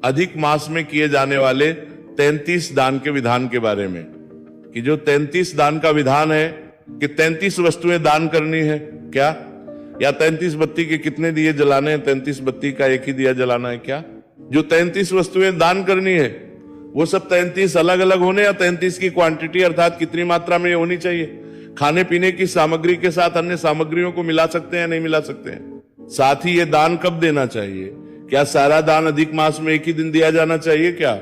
अधिक मास में किए जाने वाले 33 दान के विधान के बारे में, कि जो 33 दान का विधान है कि 33 वस्तुएं दान करनी है क्या, या 33 बत्ती के कितने दिए जलाने हैं, 33 बत्ती का एक ही दिया जलाना है क्या। जो 33 वस्तुएं दान करनी है वो सब 33 अलग अलग होने, या 33 की क्वांटिटी अर्थात कितनी मात्रा में होनी चाहिए। खाने पीने की सामग्री के साथ अन्य सामग्रियों को मिला सकते हैं, नहीं मिला सकते हैं। साथ ही ये दान कब देना चाहिए, क्या सारा दान अधिक मास में एक ही दिन दिया जाना चाहिए क्या,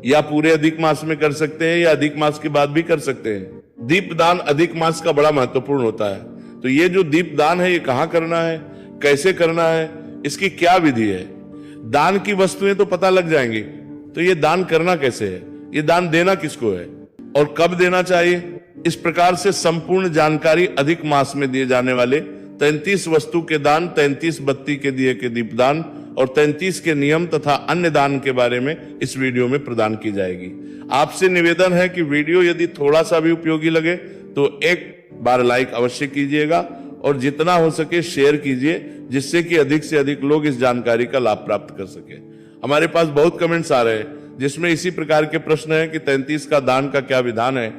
या पूरे अधिक मास में कर सकते हैं, या अधिक मास के बाद भी कर सकते हैं। दीप दान अधिक मास का बड़ा महत्वपूर्ण होता है। तो ये जो दीप दान है ये कहां करना है, कैसे करना है, इसकी क्या विधि है। दान की वस्तुएं तो पता लग जाएंगी, तो ये दान करना कैसे है, ये दान देना किसको है और कब देना चाहिए, इस प्रकार से संपूर्ण जानकारी अधिक मास में दिए जाने वाले 33 वस्तु के दान, 33 बत्ती के दिए के दीपदान और 33 के नियम तथा अन्य दान के बारे में इस वीडियो में प्रदान की जाएगी। आपसे निवेदन है कि वीडियो यदि थोड़ा सा भी उपयोगी लगे तो एक बार लाइक अवश्य कीजिएगा और जितना हो सके शेयर कीजिए, जिससे कि अधिक से अधिक लोग इस जानकारी का लाभ प्राप्त कर सके। हमारे पास बहुत कमेंट्स आ रहे हैं जिसमें इसी प्रकार के प्रश्न है कि 33 का दान का क्या विधान है,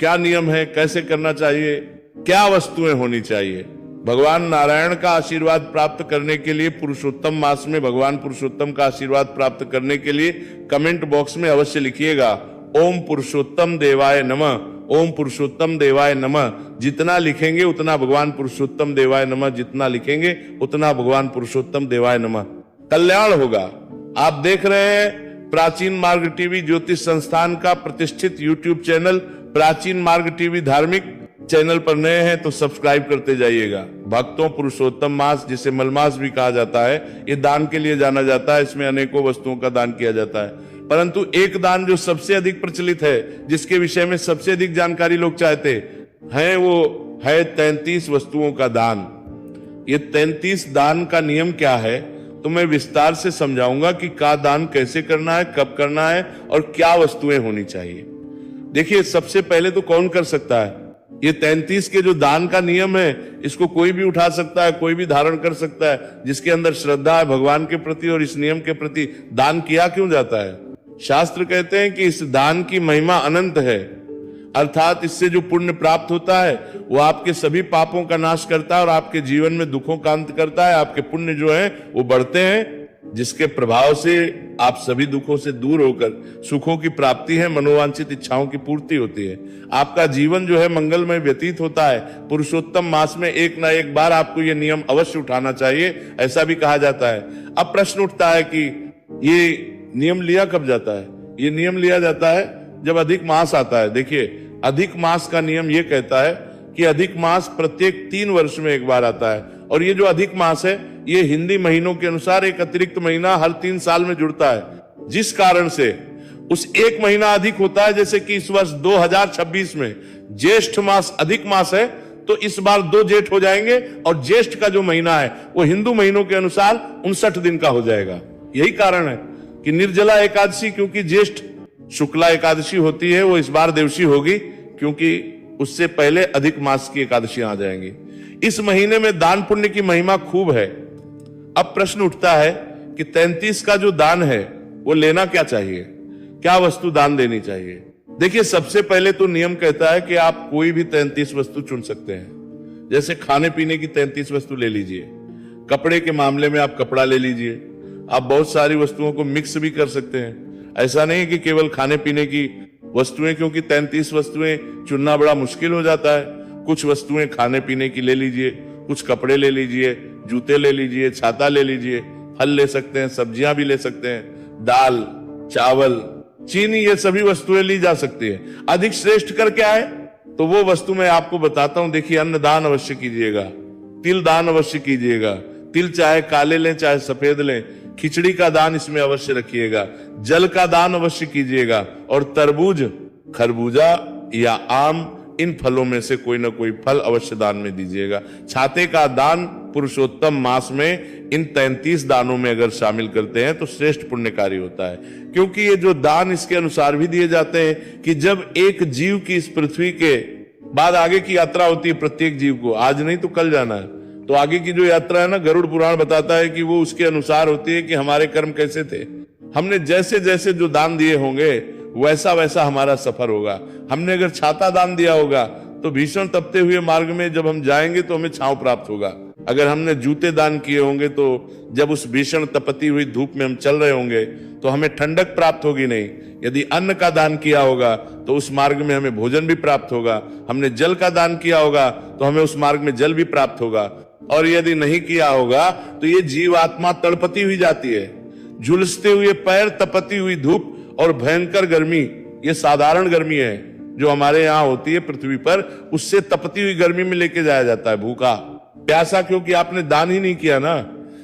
क्या नियम है, कैसे करना चाहिए, क्या वस्तुएं होनी चाहिए। भगवान नारायण का आशीर्वाद प्राप्त करने के लिए, पुरुषोत्तम मास में भगवान पुरुषोत्तम का आशीर्वाद प्राप्त करने के लिए कमेंट बॉक्स में अवश्य लिखिएगा ओम पुरुषोत्तम देवाय नमः, ओम पुरुषोत्तम देवाय नमः। जितना लिखेंगे उतना भगवान पुरुषोत्तम देवाय नमः, जितना लिखेंगे उतना भगवान पुरुषोत्तम देवाय नमः। कल्याण होगा। आप देख रहे हैं प्राचीन मार्ग टीवी ज्योतिष संस्थान का प्रतिष्ठित यूट्यूब चैनल प्राचीन मार्ग टीवी धार्मिक चैनल पर नए हैं तो सब्सक्राइब करते जाइएगा। भक्तों पुरुषोत्तम मास, जिसे मलमास भी कहा जाता है, ये दान के लिए जाना जाता है। इसमें अनेकों वस्तुओं का दान किया जाता है, परंतु एक दान जो सबसे अधिक प्रचलित है, जिसके विषय में सबसे अधिक जानकारी लोग चाहते हैं, वो है 33 वस्तुओं का दान। ये 33 दान का नियम क्या है तो मैं विस्तार से समझाऊंगा कि का दान कैसे करना है, कब करना है और क्या वस्तुएं होनी चाहिए। देखिए, सबसे पहले तो कौन कर सकता है, ये 33 के जो दान का नियम है इसको कोई भी उठा सकता है, कोई भी धारण कर सकता है, जिसके अंदर श्रद्धा है भगवान के प्रति और इस नियम के प्रति। दान किया क्यों जाता है, शास्त्र कहते हैं कि इस दान की महिमा अनंत है, अर्थात इससे जो पुण्य प्राप्त होता है वो आपके सभी पापों का नाश करता है और आपके जीवन में दुखों का अंत करता है। आपके पुण्य जो है वो बढ़ते हैं, जिसके प्रभाव से आप सभी दुखों से दूर होकर सुखों की प्राप्ति है, मनोवांछित इच्छाओं की पूर्ति होती है। आपका जीवन जो है मंगलमय व्यतीत होता है। पुरुषोत्तम मास में एक ना एक बार आपको ये नियम अवश्य उठाना चाहिए, ऐसा भी कहा जाता है। अब प्रश्न उठता है कि ये नियम लिया कब जाता है। ये नियम लिया जाता है जब अधिक मास आता है। देखिए, अधिक मास का नियम ये कहता है कि अधिक मास प्रत्येक 3 वर्ष में एक बार आता है, और ये जो अधिक मास है ये हिंदी महीनों के अनुसार एक अतिरिक्त महीना हर 3 साल में जुड़ता है, जिस कारण से उस एक महीना अधिक होता है। जैसे कि इस वर्ष 2026 में ज्येष्ठ मास अधिक मास है, तो इस बार 2 जेठ हो जाएंगे और ज्येष्ठ का जो महीना है वो हिंदू महीनों के अनुसार 59 दिन का हो जाएगा। यही कारण है कि निर्जला एकादशी, क्योंकि ज्येष्ठ शुक्ला एकादशी होती है, वो इस बार देवशी होगी, क्योंकि उससे पहले अधिक मास की एकादशी आ जाएंगी। इस महीने में दान पुण्य की महिमा खूब है। अब प्रश्न उठता है कि 33 का जो दान है वो लेना क्या चाहिए, क्या वस्तु दान देनी चाहिए। देखिए, सबसे पहले तो नियम कहता है कि आप कोई भी 33 वस्तु चुन सकते हैं। जैसे खाने पीने की 33 वस्तु ले लीजिए, कपड़े के मामले में आप कपड़ा ले लीजिए, आप बहुत सारी वस्तुओं को मिक्स भी कर सकते हैं। ऐसा नहीं कि केवल खाने पीने की वस्तुएं, क्योंकि 33 वस्तुएं चुनना बड़ा मुश्किल हो जाता है। कुछ वस्तुएं खाने पीने की ले लीजिए, कुछ कपड़े ले लीजिए, जूते ले लीजिए, छाता ले लीजिए, फल ले सकते हैं, सब्जियां भी ले सकते हैं, दाल, चावल, चीनी, ये सभी वस्तुएं ली जा सकती है। अधिक श्रेष्ठ कर क्या है तो वो वस्तु मैं आपको बताता हूं। देखिए, अन्न दान अवश्य कीजिएगा, तिल दान अवश्य कीजिएगा। तिल चाहे काले लें चाहे सफेद लें, खिचड़ी का दान इसमें अवश्य रखिएगा। जल का दान अवश्य कीजिएगा, और तरबूज, खरबूजा या आम, इन फलों में से कोई ना कोई फल अवश्य दान में दीजिएगा। छाते का दान पुरुषोत्तम मास में इन 33 दानों में अगर शामिल करते हैं तो श्रेष्ठ पुण्यकारी होता है, क्योंकि ये जो दान इसके अनुसार भी दिए जाते हैं कि जब एक जीव की इस पृथ्वी के बाद आगे की यात्रा होती है, प्रत्येक जीव को आज नहीं तो कल जाना है, तो आगे की जो यात्रा है ना, गरुड़ पुराण बताता है कि वो उसके अनुसार होती है कि हमारे कर्म कैसे थे। हमने जैसे जैसे जो दान दिए होंगे वैसा वैसा हमारा सफर होगा। हमने अगर छाता दान दिया होगा तो भीषण तपते हुए मार्ग में जब हम जाएंगे तो हमें छांव प्राप्त होगा। अगर हमने जूते दान किए होंगे तो जब उस भीषण तपती हुई धूप में हम चल रहे होंगे तो हमें ठंडक प्राप्त होगी नहीं। यदि अन्न का दान किया होगा तो उस मार्ग में हमें भोजन भी प्राप्त होगा। हमने जल का दान किया होगा तो हमें उस मार्ग में जल भी प्राप्त होगा। और यदि नहीं किया होगा तो ये जीवात्मा तड़पती हुई जाती है। झुलसते हुए पैर, तपती हुई धूप और भयंकर गर्मी, ये साधारण गर्मी है जो हमारे यहाँ होती है पृथ्वी पर, उससे तपती हुई गर्मी में लेके जाया जाता है भूखा प्यासा, क्योंकि आपने दान ही नहीं किया ना।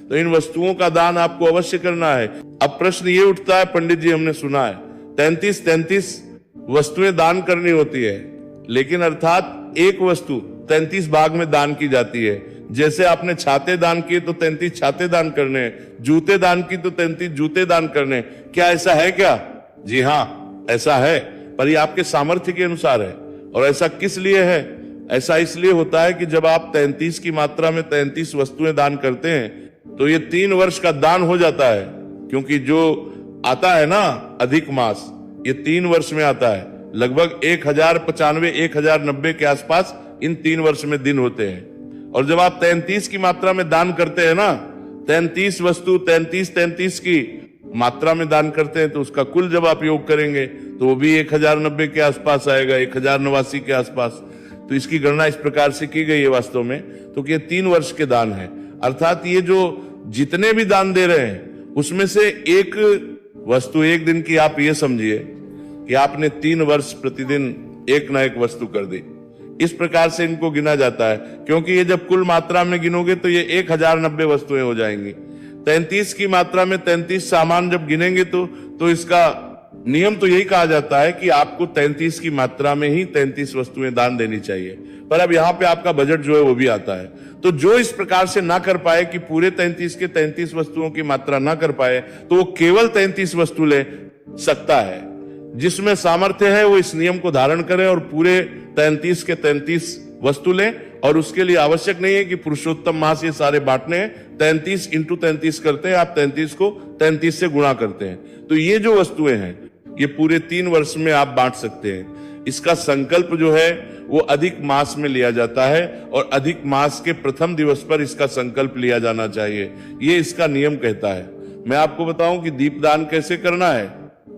तो इन वस्तुओं का दान आपको अवश्य करना है। अब प्रश्न ये उठता है, पंडित जी हमने सुना है 33 वस्तुएं दान करनी होती है, लेकिन अर्थात एक वस्तु 33 भाग में दान की जाती है। जैसे आपने छाते दान किए तो 33 छाते दान करने हैं, जूते दान की तो 33 जूते दान करने। क्या ऐसा है क्या? जी हाँ, ऐसा है, पर ये आपके सामर्थ्य के अनुसार है। और ऐसा किस लिए है? ऐसा इसलिए होता है कि जब आप 33 की मात्रा में 33 वस्तुएं दान करते हैं तो ये 3 वर्ष का दान हो जाता है। क्योंकि जो आता है ना अधिक मास, ये 3 वर्ष में आता है। लगभग 1095 1090 के आसपास इन 3 वर्ष में दिन होते हैं। और जब आप 33 की मात्रा में दान करते हैं ना, 33 वस्तु 33 की मात्रा में दान करते हैं, तो उसका कुल जब आप योग करेंगे तो वो भी 1090 के आसपास आएगा, 1089 के आसपास। तो इसकी गणना इस प्रकार से की गई है वास्तव में, तो कि 3 वर्ष के दान है। अर्थात ये जो जितने भी दान दे रहे हैं उसमें से एक वस्तु एक दिन की आप ये समझिए कि आपने 3 वर्ष प्रतिदिन एक ना एक वस्तु कर दी। इस प्रकार से इनको गिना जाता है, क्योंकि ये जब कुल मात्रा में गिनोगे तो ये 1090 वस्तुएं हो जाएंगी। 33 की मात्रा में 33 सामान जब गिनेंगे तो इसका नियम तो यही कहा जाता है कि आपको 33 की मात्रा में ही 33 वस्तुएं दान देनी चाहिए। पर अब यहाँ पे आपका बजट जो है वो भी आता है। तो जो इस प्रकार से ना कर पाए कि पूरे 33 के 33 वस्तुओं की मात्रा ना कर पाए, तो वो केवल 33 वस्तु ले सकता है। जिसमें सामर्थ्य है वो इस नियम को धारण करे और पूरे 33 के 33 वस्तु लें। और उसके लिए आवश्यक नहीं है कि पुरुषोत्तम मास ये सारे बांटने हैं। 33 इंटू 33 करते हैं आप, 33 को 33 से गुणा करते हैं। तो ये जो वस्तुएं हैं ये पूरे 3 वर्ष में आप बांट सकते हैं। इसका संकल्प जो है वो अधिक मास में लिया जाता है और अधिक मास के प्रथम दिवस पर इसका संकल्प लिया जाना चाहिए, ये इसका नियम कहता है। मैं आपको बताऊं कि दीपदान कैसे करना है,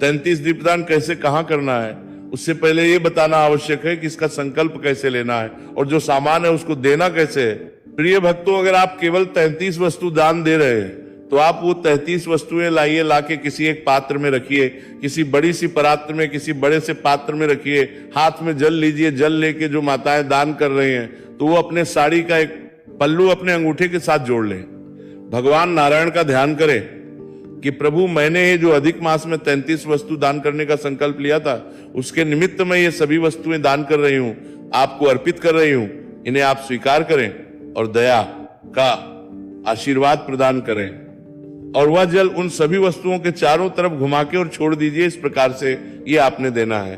33 दीपदान कैसे कहां करना है, उससे पहले ये बताना आवश्यक है कि इसका संकल्प कैसे लेना है और जो सामान है उसको देना कैसे है। प्रिय भक्तों, अगर आप केवल 33 वस्तु दान दे रहे हैं तो आप वो 33 वस्तुएं लाइए, लाके किसी एक पात्र में रखिए, किसी बड़ी सी परात्र में, किसी बड़े से पात्र में रखिए। हाथ में जल लीजिए। जल लेके जो माताएं दान कर रही हैं तो वो अपने साड़ी का एक पल्लू अपने अंगूठे के साथ जोड़ लें। भगवान नारायण का ध्यान करें कि प्रभु, मैंने ये जो अधिक मास में 33 वस्तु दान करने का संकल्प लिया था उसके निमित्त मैं ये सभी वस्तुएं दान कर रही हूं, आपको अर्पित कर रही हूं। इन्हें आप स्वीकार करें और दया का आशीर्वाद प्रदान करें। और वह जल उन सभी वस्तुओं के चारों तरफ घुमा के और छोड़ दीजिए। इस प्रकार से ये आपने देना है।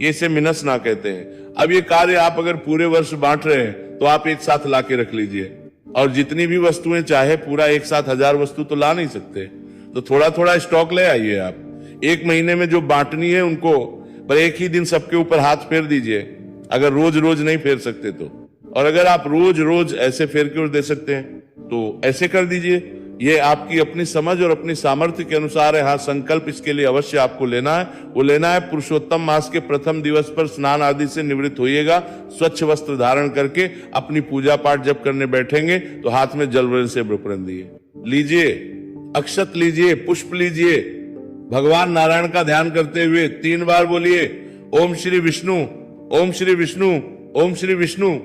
ये इसे मिनसना कहते हैं। अब ये कार्य आप अगर पूरे वर्ष बांट रहे हैं तो आप एक साथ ला के रख लीजिए। और जितनी भी वस्तुएं चाहे पूरा एक साथ 1000 वस्तु तो ला नहीं सकते, तो थोड़ा थोड़ा स्टॉक ले आइए। आप 1 महीने में जो बांटनी है उनको पर एक ही दिन सबके ऊपर हाथ फेर दीजिए, अगर रोज रोज नहीं फेर सकते तो। और अगर आप रोज रोज ऐसे फेर के और दे सकते हैं तो ऐसे कर दीजिए। ये आपकी अपनी समझ और अपनी सामर्थ्य के अनुसार है। हाँ, संकल्प इसके लिए अवश्य आपको लेना है। वो लेना है पुरुषोत्तम मास के प्रथम दिवस पर स्नान आदि से निवृत्त होइएगा। स्वच्छ वस्त्र धारण करके अपनी पूजा पाठ जब करने बैठेंगे तो हाथ में जल से ब्रुपरन लीजिए, अक्षत लीजिए, पुष्प लीजिए। भगवान नारायण का ध्यान करते हुए 3 बार बोलिए ओम श्री विष्णु, ओम श्री विष्णु, ओम श्री विष्णु।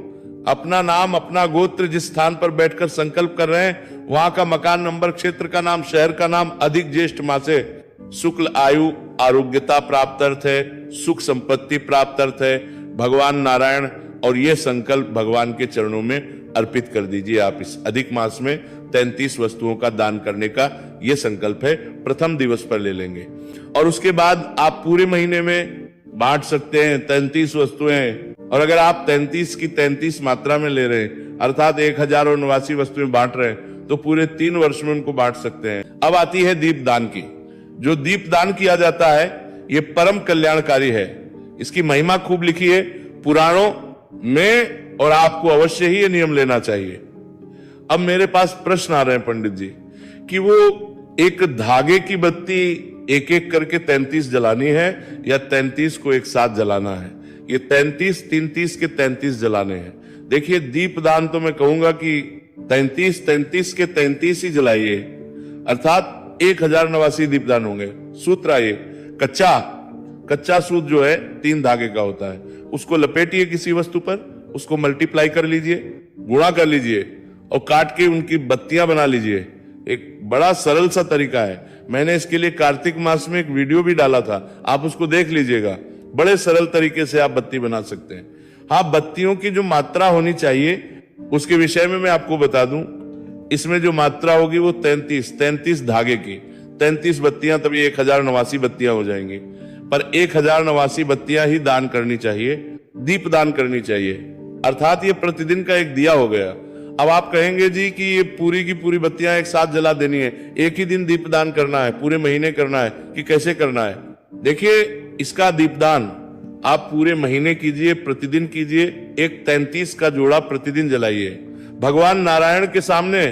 अपना नाम, अपना गोत्र, जिस स्थान पर बैठकर संकल्प कर रहे हैं वहां का मकान नंबर, क्षेत्र का नाम, शहर का नाम, अधिक ज्येष्ठ मासे, शुक्ल आयु आरोग्यता प्राप्त अर्थ है, सुख संपत्ति प्राप्त अर्थ है, भगवान नारायण। और ये संकल्प भगवान के चरणों में अर्पित कर दीजिए। आप इस अधिक मास में 33 वस्तुओं का दान करने का ये संकल्प है, प्रथम दिवस पर ले लेंगे। और उसके बाद आप पूरे महीने में बांट सकते हैं 33 वस्तुएं। और अगर आप 33 की 33 मात्रा में ले रहे हैं, अर्थात 1089 वस्तुएं बांट रहे हैं, तो पूरे 3 वर्ष में उनको बांट सकते हैं। अब आती है दीपदान की, जो दीप दान किया जाता है ये परम कल्याणकारी है। इसकी महिमा खूब लिखी है पुराणों में और आपको अवश्य ही ये नियम लेना चाहिए। अब मेरे पास प्रश्न आ रहे हैं पंडित जी कि वो एक धागे की बत्ती एक एक करके 33 जलानी है या 33 को एक साथ जलाना है? ये 33 33 के 33 जलाने हैं। देखिए दीपदान तो मैं कहूंगा कि 33 के 33 ही जलाइए, अर्थात 1089 दीपदान होंगे। सूत्र आइए, कच्चा सूत जो है 3 धागे का होता है, उसको लपेटिए किसी वस्तु पर, उसको मल्टीप्लाई कर लीजिए, गुणा कर लीजिए और काट के उनकी बत्तियां बना लीजिए। एक बड़ा सरल सा तरीका है। मैंने इसके लिए कार्तिक मास में एक वीडियो भी डाला था, आप उसको देख लीजिएगा। बड़े सरल तरीके से आप बत्ती बना सकते हैं। हाँ, बत्तियों की जो मात्रा होनी चाहिए उसके विषय में मैं आपको बता दूं, इसमें जो मात्रा होगी वो 33 धागे की 33 बत्तियां, तभी 1089 बत्तियां हो जाएंगी। पर 1089 बत्तियां ही दान करनी चाहिए, दीप दान करनी चाहिए, अर्थात ये प्रतिदिन का एक दिया हो गया। अब आप कहेंगे जी कि ये पूरी की पूरी बत्तियां एक साथ जला देनी है, एक ही दिन दीपदान करना है, पूरे महीने करना है कि कैसे करना है? देखिए इसका दीपदान आप पूरे महीने कीजिए, प्रतिदिन कीजिए, एक 33 का जोड़ा प्रतिदिन जलाइए। भगवान नारायण के सामने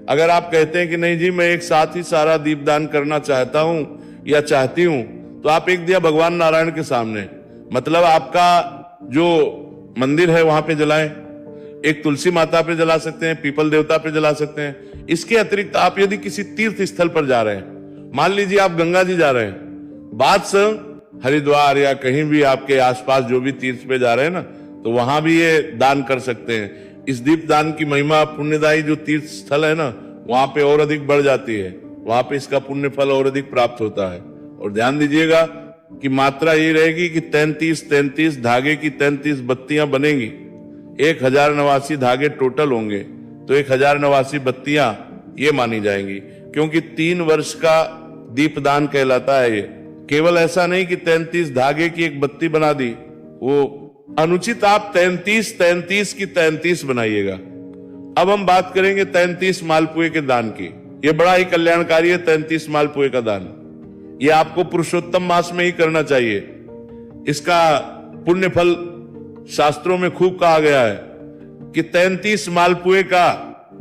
अगर आप कहते हैं कि नहीं जी मैं एक साथ ही सारा दीपदान करना चाहता हूं या चाहती हूं, तो आप एक दिया भगवान नारायण के सामने, मतलब आपका जो मंदिर है वहां पे जलाएं, एक तुलसी माता पे जला सकते हैं, पीपल देवता पे जला सकते हैं। इसके अतिरिक्त आप यदि किसी तीर्थ स्थल पर जा रहे हैं, मान लीजिए आप गंगा जी जा रहे हैं, बाद से हरिद्वार या कहीं भी आपके आसपास जो भी तीर्थ पे जा रहे हैं ना, तो वहां भी ये दान कर सकते हैं। इस दीप दान की महिमा पुण्यदायी जो तीर्थ स्थल है ना, वहां पे और अधिक बढ़ जाती है, वहां पे इसका पुण्य फल और अधिक प्राप्त होता है। और ध्यान दीजिएगा कि मात्रा ये रहेगी कि 33 धागे की 33 बत्तियां बनेंगी, 1089 धागे टोटल होंगे, तो 1089 बत्तियां ये मानी जाएंगी, क्योंकि 3 वर्ष का दीपदान कहलाता है ये। केवल ऐसा नहीं कि 33 धागे की एक बत्ती बना दी, वो अनुचित। आप 33 की 33 बनाइएगा। अब हम बात करेंगे 33 मालपुए के दान की। ये बड़ा ही कल्याणकारी है 33 मालपुए का दान। ये आपको पुरुषोत्तम मास में ही करना चाहिए। इसका पुण्य फल शास्त्रों में खूब कहा गया है कि 33 मालपुए का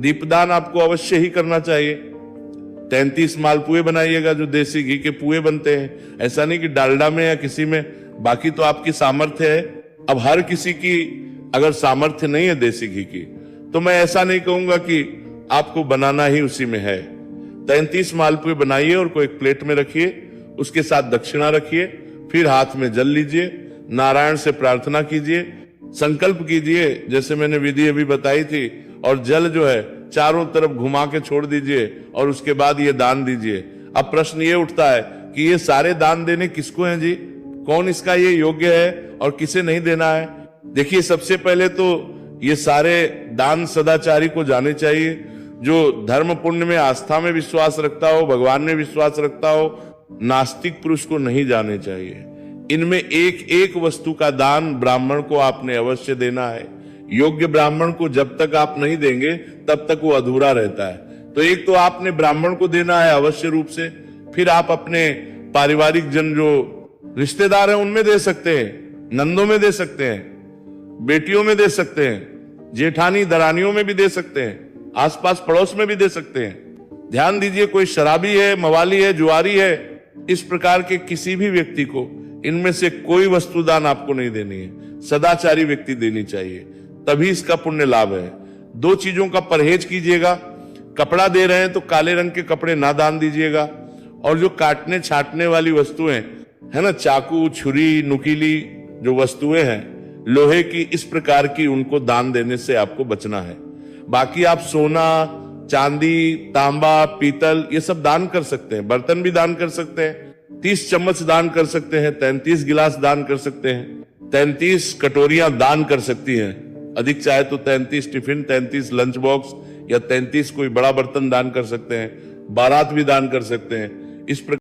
दीपदान आपको अवश्य ही करना चाहिए। 33 मालपुए बनाइएगा जो देसी घी के पुए बनते हैं, ऐसा नहीं कि डालडा में या किसी में। बाकी तो आपकी सामर्थ्य है। अब हर किसी की अगर सामर्थ्य नहीं है देसी घी की, तो मैं ऐसा नहीं कहूंगा कि आपको बनाना ही उसी में है। 33 मालपुए बनाइए और को एक प्लेट में रखिए, उसके साथ दक्षिणा रखिए, फिर हाथ में जल लीजिए, नारायण से प्रार्थना कीजिए, संकल्प कीजिए जैसे मैंने विधि अभी बताई थी, और जल जो है चारों तरफ घुमा के छोड़ दीजिए और उसके बाद ये दान दीजिए। अब प्रश्न ये उठता है कि ये सारे दान देने किसको हैं जी? कौन इसका ये योग्य है और किसे नहीं देना है? देखिए सबसे पहले तो ये सारे दान सदाचारी को जाने चाहिए, जो धर्म पुण्य में आस्था में विश्वास रखता हो, भगवान में विश्वास रखता हो। नास्तिक पुरुष को नहीं जाने चाहिए। इनमें एक एक वस्तु का दान ब्राह्मण को आपने अवश्य देना है। योग्य ब्राह्मण को जब तक आप नहीं देंगे तब तक वो अधूरा रहता है। तो एक तो आपने ब्राह्मण को देना है अवश्य रूप से, फिर आप अपने पारिवारिक जन जो रिश्तेदार हैं उनमें दे सकते हैं, नंदों में दे सकते हैं, बेटियों में दे सकते हैं, जेठानी दरानियों में भी दे सकते हैं, आसपास पड़ोस में भी दे सकते हैं। ध्यान दीजिए, कोई शराबी है, मवाली है, जुआरी है, इस प्रकार के किसी भी व्यक्ति को इनमें से कोई वस्तुदान आपको नहीं देनी है। सदाचारी व्यक्ति देनी चाहिए, तभी इसका पुण्य लाभ है। 2 चीजों का परहेज कीजिएगा। कपड़ा दे रहे हैं तो काले रंग के कपड़े ना दान दीजिएगा, और जो काटने छाटने वाली वस्तुएं है ना, चाकू, छुरी, नुकीली जो वस्तुएं हैं लोहे की, इस प्रकार की उनको दान देने से आपको बचना है। बाकी आप सोना, चांदी, तांबा, पीतल ये सब दान कर सकते हैं, बर्तन भी दान कर सकते हैं, 30 चम्मच दान कर सकते हैं, 33 गिलास दान कर सकते हैं, 33 कटोरियां दान कर सकती हैं, अधिक चाहे तो 33 टिफिन, 33 लंच बॉक्स या 33 कोई बड़ा बर्तन दान कर सकते हैं, बारात भी दान कर सकते हैं। इस प्रकार